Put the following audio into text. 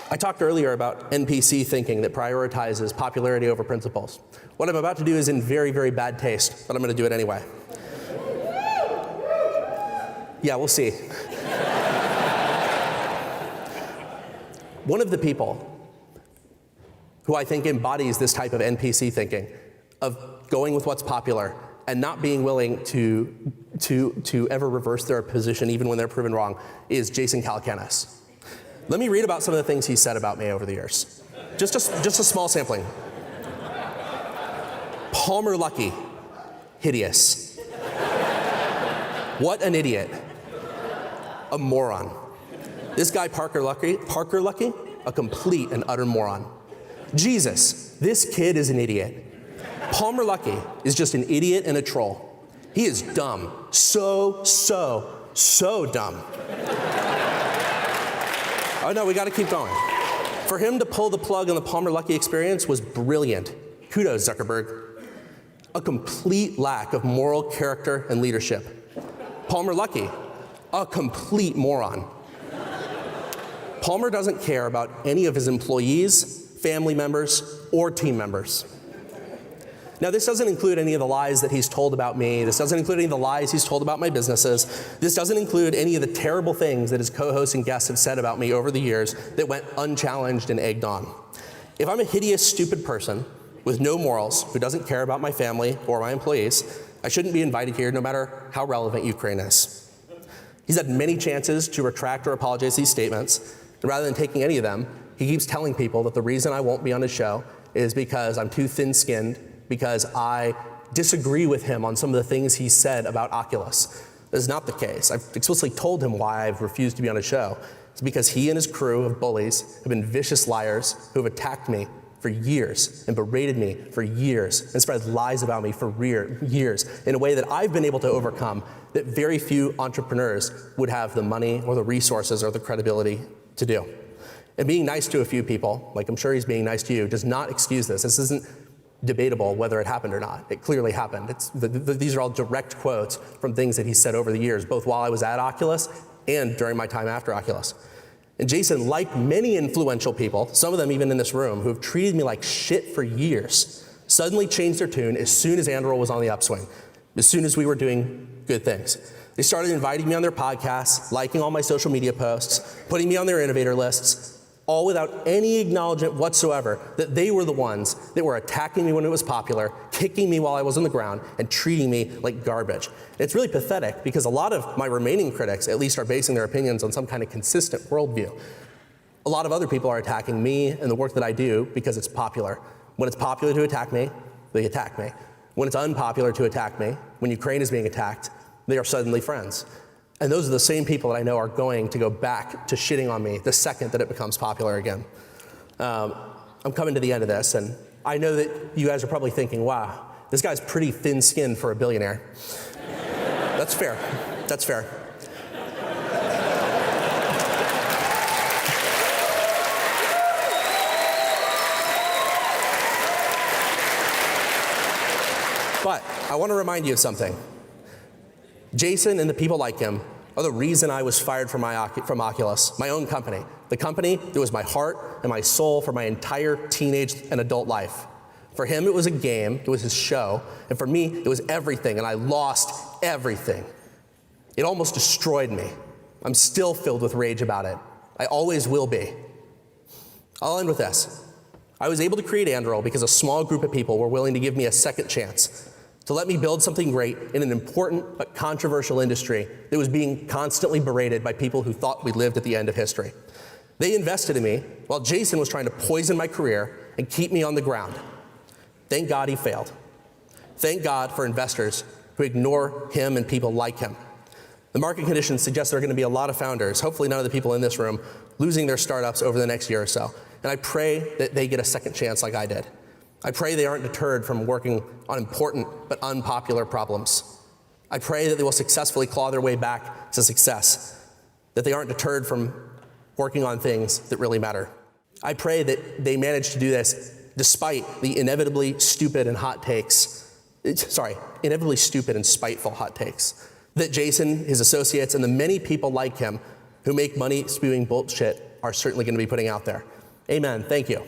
I talked earlier about NPC thinking that prioritizes popularity over principles. What I'm about to do is in very, very bad taste, but I'm going to do it anyway. Yeah, we'll see. One of the people who I think embodies this type of NPC thinking, of going with what's popular and not being willing to ever reverse their position even when they're proven wrong, is Jason Calacanis. Let me read about some of the things he said about me over the years. Just a small sampling. Palmer Luckey, hideous. What an idiot. A moron. This guy Parker Luckey, a complete and utter moron. Jesus, this kid is an idiot. Palmer Luckey is just an idiot and a troll. He is dumb. So dumb. Oh no, we gotta keep going. For him to pull the plug on the Palmer Luckey experience was brilliant. Kudos, Zuckerberg. A complete lack of moral character and leadership. Palmer Luckey, a complete moron. Palmer doesn't care about any of his employees, family members, or team members. Now, this doesn't include any of the lies that he's told about me. This doesn't include any of the lies he's told about my businesses. This doesn't include any of the terrible things that his co-hosts and guests have said about me over the years that went unchallenged and egged on. If I'm a hideous, stupid person with no morals who doesn't care about my family or my employees, I shouldn't be invited here no matter how relevant Ukraine is. He's had many chances to retract or apologize to these statements, and rather than taking any of them, he keeps telling people that the reason I won't be on his show is because I'm too thin-skinned, because I disagree with him on some of the things he said about Oculus. This is not the case. I've explicitly told him why I've refused to be on his show. It's because he and his crew of bullies have been vicious liars who have attacked me for years and berated me for years and spread lies about me for years in a way that I've been able to overcome that very few entrepreneurs would have the money or the resources or the credibility to do. And being nice to a few people, like I'm sure he's being nice to you, does not excuse this. This isn't debatable whether it happened or not. It clearly happened. These are all direct quotes from things that he said over the years, both while I was at Oculus and during my time after Oculus. And Jason, like many influential people, some of them even in this room, who have treated me like shit for years, suddenly changed their tune as soon as Anduril was on the upswing, as soon as we were doing good things. They started inviting me on their podcasts, liking all my social media posts, putting me on their innovator lists, all without any acknowledgement whatsoever that they were the ones that were attacking me when it was popular, kicking me while I was on the ground, and treating me like garbage. It's really pathetic because a lot of my remaining critics at least are basing their opinions on some kind of consistent worldview. A lot of other people are attacking me and the work that I do because it's popular. When it's popular to attack me, they attack me. When it's unpopular to attack me, when Ukraine is being attacked, they are suddenly friends. And those are the same people that I know are going to go back to shitting on me the second that it becomes popular again. I'm coming to the end of this, and I know that you guys are probably thinking, wow, this guy's pretty thin-skinned for a billionaire. That's fair. That's fair. But I want to remind you of something. Jason and the people like him are the reason I was fired from Oculus, my own company. The company that was my heart and my soul for my entire teenage and adult life. For him, it was a game, it was his show, and for me, it was everything, and I lost everything. It almost destroyed me. I'm still filled with rage about it. I always will be. I'll end with this. I was able to create Anduril because a small group of people were willing to give me a second chance, to let me build something great in an important but controversial industry that was being constantly berated by people who thought we lived at the end of history. They invested in me while Jason was trying to poison my career and keep me on the ground. Thank God he failed. Thank God for investors who ignore him and people like him. The market conditions suggest there are going to be a lot of founders, hopefully none of the people in this room, losing their startups over the next year or so. And I pray that they get a second chance like I did. I pray they aren't deterred from working on important but unpopular problems. I pray that they will successfully claw their way back to success, that they aren't deterred from working on things that really matter. I pray that they manage to do this despite the inevitably stupid and spiteful hot takes that Jason, his associates, and the many people like him who make money spewing bullshit are certainly going to be putting out there. Amen. Thank you.